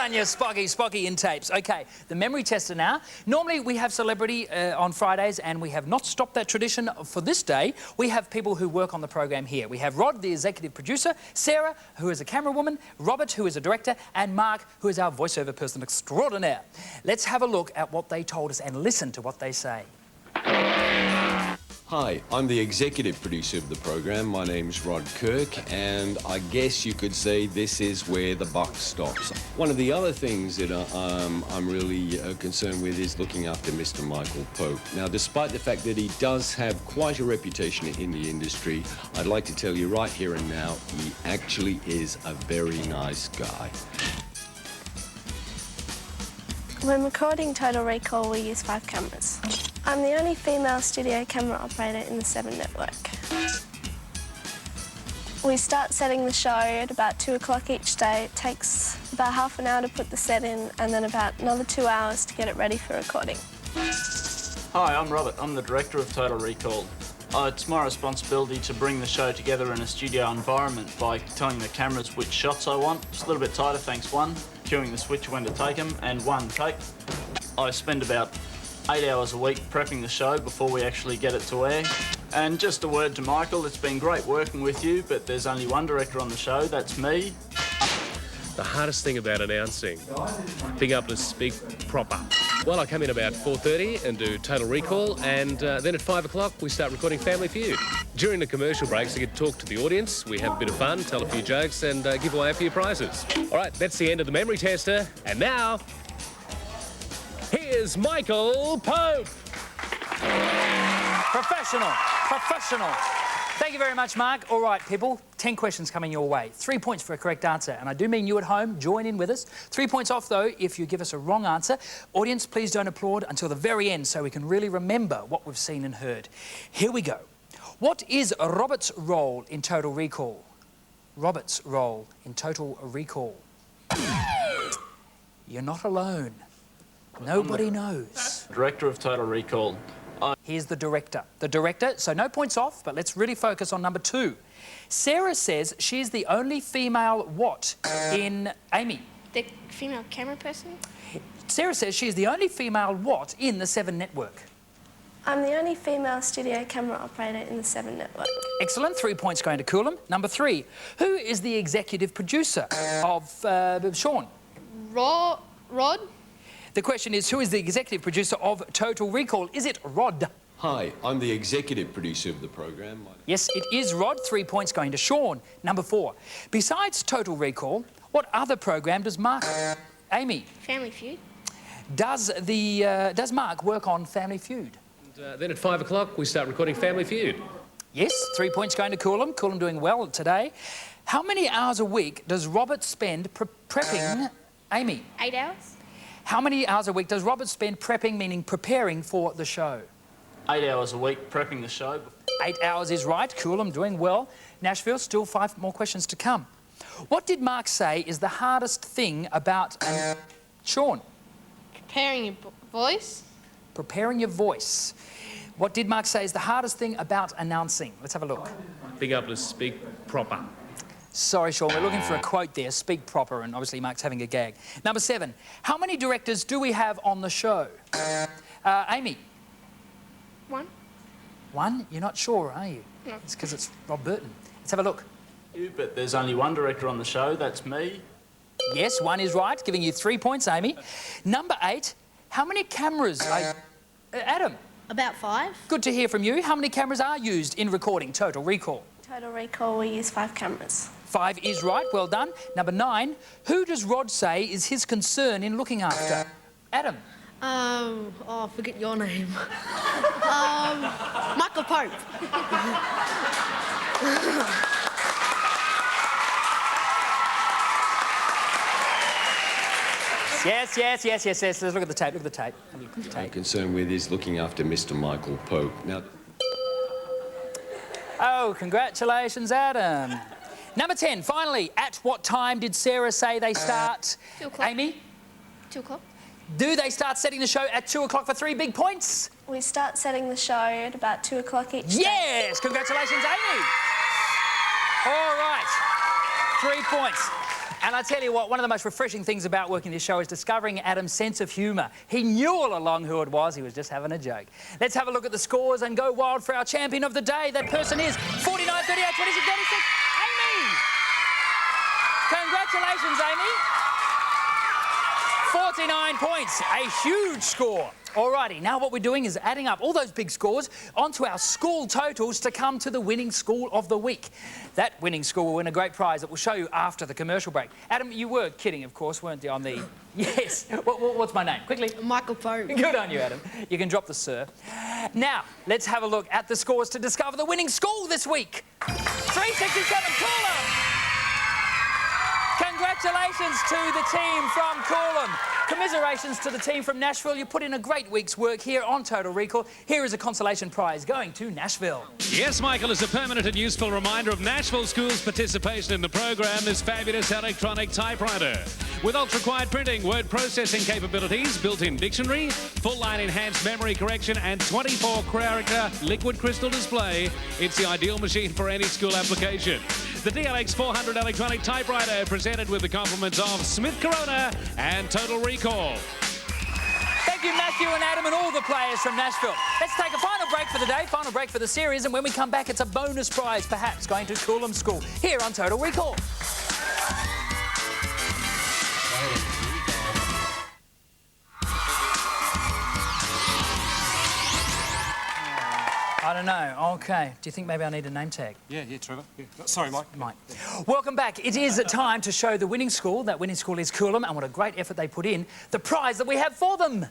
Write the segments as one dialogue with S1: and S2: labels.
S1: done, you Spocky in tapes. OK, the memory tester now. Normally we have celebrity on Fridays, and we have not stopped that tradition for this day. We have people who work on the program here. We have Rod, the executive producer, Sarah, who is a camera woman, Robert, who is a director, and Mark, who is our voiceover person extraordinaire. Let's have a look at what they told us and listen to what they say.
S2: Hi, I'm the executive producer of the program. My name's Rod Kirk, and I guess you could say this is where the buck stops. One of the other things that I'm really concerned with is looking after Mr. Michael Pope. Now, despite the fact that he does have quite a reputation in the industry, I'd like to tell you right here and now, he actually is a very nice guy.
S3: When recording Total Recall, we use 5 cameras. I'm the only female studio camera operator in the 7 network. We start setting the show at about 2 o'clock each day. It takes about half an hour to put the set in, and then about another 2 hours to get it ready for recording.
S4: Hi, I'm Robert. I'm the director of Total Recall. It's my responsibility to bring the show together in a studio environment by telling the cameras which shots I want. Just a little bit tighter, thanks, 1. Cueing the switch when to take them, and 1, take. I spend about 8 hours a week prepping the show before we actually get it to air. And just a word to Michael, it's been great working with you, but there's only one director on the show, that's me.
S5: The hardest thing about announcing, being able to speak proper. Well, I come in about 4:30 and do Total Recall, and then at 5 o'clock we start recording Family Feud. During the commercial breaks, I get to talk to the audience, we have a bit of fun, tell a few jokes, and give away a few prizes. All right, that's the end of the memory tester, and now, here's Michael Pope.
S1: Professional. Thank you very much, Mark. All right, people, 10 questions coming your way. 3 points for a correct answer. And I do mean you at home, join in with us. 3 points off, though, if you give us a wrong answer. Audience, please don't applaud until the very end so we can really remember what we've seen and heard. Here we go. What is Robert's role in Total Recall? Robert's role in Total Recall. You're not alone. Nobody knows.
S4: Director of Total Recall.
S1: Here's the director. The director, so no points off, but let's really focus on number 2. Sarah says she's the only female what in Amy?
S3: The female camera person?
S1: Sarah says she's the only female what in the 7 network?
S3: I'm the only female studio camera operator in the 7 network.
S1: Excellent. 3 points going to Coolum. Number 3. Who is the executive producer of Sean?
S3: Rod?
S1: The question is, who is the executive producer of Total Recall? Is it Rod?
S2: Hi, I'm the executive producer of the program.
S1: Yes, it is Rod. 3 points going to Sean. Number 4. Besides Total Recall, what other program does Mark... Amy?
S3: Family Feud.
S1: Does Mark work on Family Feud?
S5: And then at 5 o'clock we start recording Family Feud.
S1: Yes, 3 points going to Coolum. Coolum doing well today. How many hours a week does Robert spend prepping Amy?
S3: 8 hours.
S1: How many hours a week does Robert spend prepping, meaning preparing for the show?
S4: 8 hours a week prepping the show.
S1: 8 hours is right. Coolum doing well. Nashville, still 5 more questions to come. What did Mark say is the hardest thing about Sean?
S6: Preparing your voice.
S1: Preparing your voice. What did Mark say is the hardest thing about announcing? Let's have a look.
S5: Being able to speak proper.
S1: Sorry, Sean, we're looking for a quote there. Speak proper, and obviously Mark's having a gag. Number 7. How many directors do we have on the show? Amy?
S3: 1.
S1: 1? You're not sure, are you?
S3: No.
S1: It's because it's Rob Burton. Let's have a look.
S4: But there's only one director on the show, that's me.
S1: Yes, 1 is right, giving you 3 points, Amy. Number 8. How many cameras... Adam?
S6: About 5.
S1: Good to hear from you. How many cameras are used in recording Total Recall?
S3: Total Recall, we use 5 cameras.
S1: 5 is right, well done. Number 9. Who does Rod say is his concern in looking after? Adam?
S6: I forget your name. Michael Pope.
S1: Yes. Let's look at the tape,
S2: I'm concerned with is looking after Mr. Michael Pope. Now...
S1: Oh, congratulations, Adam. Number 10, finally, at what time did Sarah say they start?
S3: 2 o'clock.
S1: Amy?
S3: 2 o'clock.
S1: Do they start setting the show at 2 o'clock for 3 big points?
S3: We start setting the show at about 2 o'clock each day.
S1: Yes! Congratulations, Amy. All right. 3 points. And I tell you what, one of the most refreshing things about working this show is discovering Adam's sense of humour. He knew all along who it was. He was just having a joke. Let's have a look at the scores and go wild for our champion of the day. That person is 49, 38, 26, 36, Amy! Congratulations, Amy. 49 points, a huge score. Alrighty, now what we're doing is adding up all those big scores onto our school totals to come to the winning school of the week. That winning school will win a great prize that we'll show you after the commercial break. Adam, you were kidding, of course, weren't you, on the... Yes. What's my name? Quickly.
S6: Michael Pope.
S1: Good on you, Adam. You can drop the sir. Now, let's have a look at the scores to discover the winning school this week. 367, Coolum! Congratulations to the team from Coolum. Commiserations to the team from Nashville. You put in a great week's work here on Total Recall. Here is a consolation prize going to Nashville.
S7: Yes, Michael, as a permanent and useful reminder of Nashville School's participation in the program, this fabulous electronic typewriter. With ultra-quiet printing, word processing capabilities, built-in dictionary, full-line enhanced memory correction and 24-character liquid crystal display, it's the ideal machine for any school application. The DLX 400 electronic typewriter, presented with the compliments of Smith Corona and Total Recall.
S1: Thank you, Matthew and Adam and all the players from Nashville. Let's take a final break for the day, final break for the series, and when we come back, it's a bonus prize, perhaps going to Coolum School, here on Total Recall. I don't know. OK. Do you think maybe I need a name tag?
S8: Yeah, Trevor. Yeah. Sorry, Mike.
S1: Mike. Welcome back. It is time to show the winning school. That winning school is Coolum, and what a great effort they put in. The prize that we have for them.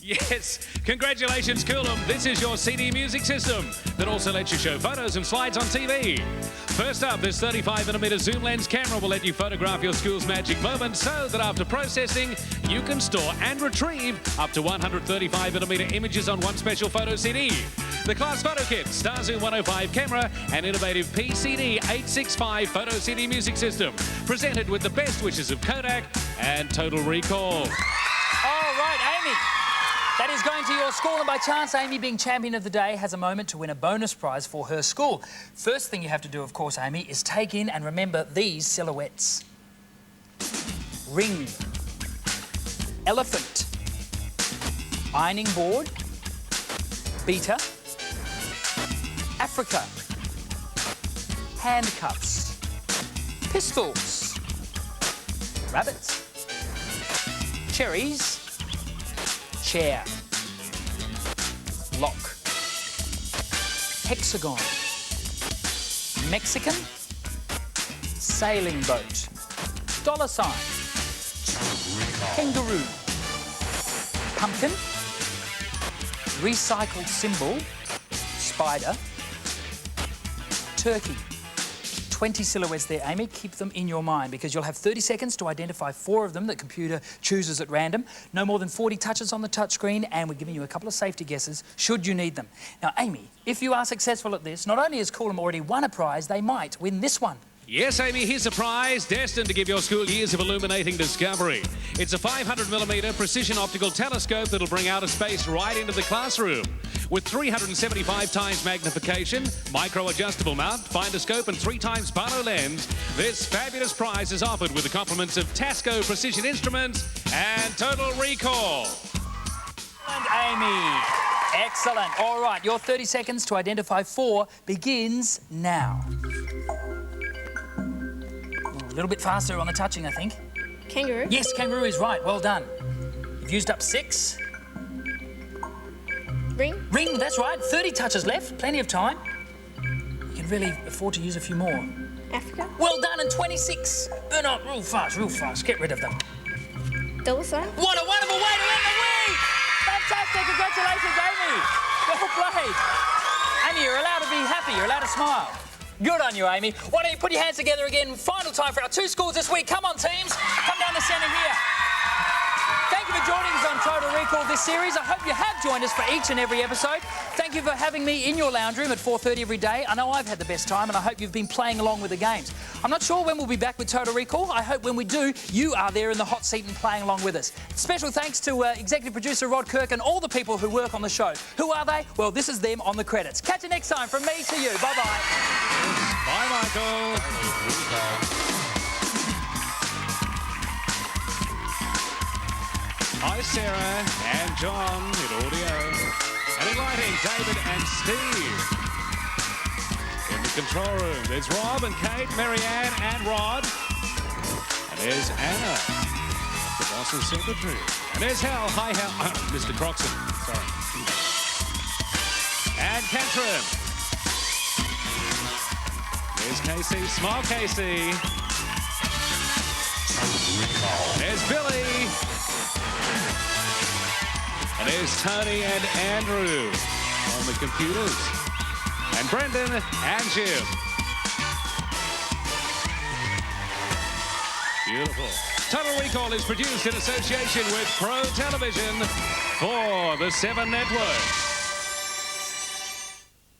S7: Yes, congratulations, Coolum. This is your CD music system that also lets you show photos and slides on TV. First up, this 35mm zoom lens camera will let you photograph your school's magic moments so that after processing, you can store and retrieve up to 135mm images on one special photo CD. The Class Photo Kit, Star Zoom 105 camera and innovative PCD 865 photo CD music system, presented with the best wishes of Kodak and Total Recall.
S1: All right, Amy. That is going to your school, and by chance, Amy, being champion of the day, has a moment to win a bonus prize for her school. First thing you have to do, of course, Amy, is take in and remember these silhouettes. Ring. Elephant. Ironing board. Beater. Africa. Handcuffs. Pistols. Rabbits. Cherries. Chair. Lock. Hexagon. Mexican. Sailing boat. Dollar sign. Kangaroo. Pumpkin. Recycled symbol. Spider. Turkey. 20 silhouettes there, Amy. Keep them in your mind because you'll have 30 seconds to identify 4 of them that computer chooses at random. No more than 40 touches on the touchscreen, and we're giving you a couple of safety guesses should you need them. Now, Amy, if you are successful at this, not only has Coolum already won a prize, they might win this one.
S7: Yes, Amy, here's a prize destined to give your school years of illuminating discovery. It's a 500mm precision optical telescope that'll bring outer space right into the classroom. With 375 times magnification, micro-adjustable mount, finder scope and 3 times Barlow lens, this fabulous prize is offered with the compliments of Tasco Precision Instruments and Total Recall.
S1: And Amy, excellent. All right, your 30 seconds to identify 4 begins now. A little bit faster on the touching, I think.
S6: Kangaroo.
S1: Yes, kangaroo is right. Well done. You've used up 6.
S6: Ring.
S1: Ring, that's right. 30 touches left. Plenty of time. You can really afford to use a few more.
S6: Africa.
S1: Well done, and 26. Burn up real fast, real fast. Get rid of them.
S6: Dollar sign.
S1: What a wonderful way to end the week! Fantastic. Congratulations, Amy. Well played. Amy, you're allowed to be happy. You're allowed to smile. Good on you, Amy. Why don't you put your hands together again? Final time for our 2 schools this week. Come on, teams. Come down the centre here. Thank you for joining us on Total Recall this series. I hope you have joined us for each and every episode. Thank you for having me in your lounge room at 4:30 every day. I know I've had the best time, and I hope you've been playing along with the games. I'm not sure when we'll be back with Total Recall. I hope when we do, you are there in the hot seat and playing along with us. Special thanks to executive producer Rod Kirk and all the people who work on the show. Who are they? Well, this is them on the credits. Catch you next time from me to you. Bye-bye.
S7: Bye, Michael. Hi, Sarah and John in audio. And in lighting, David and Steve. In the control room, there's Rob and Kate, Marianne and Rod. And there's Anna, the boss's secretary. And there's Hal. Hi, Hal. Mr. Croxon. Sorry. And Catherine. There's Casey. Smile, Casey. There's Billy. And there's Tony and Andrew on the computers. And Brendan and Jim. Beautiful. Total Recall is produced in association with Pro Television for the 7 Network.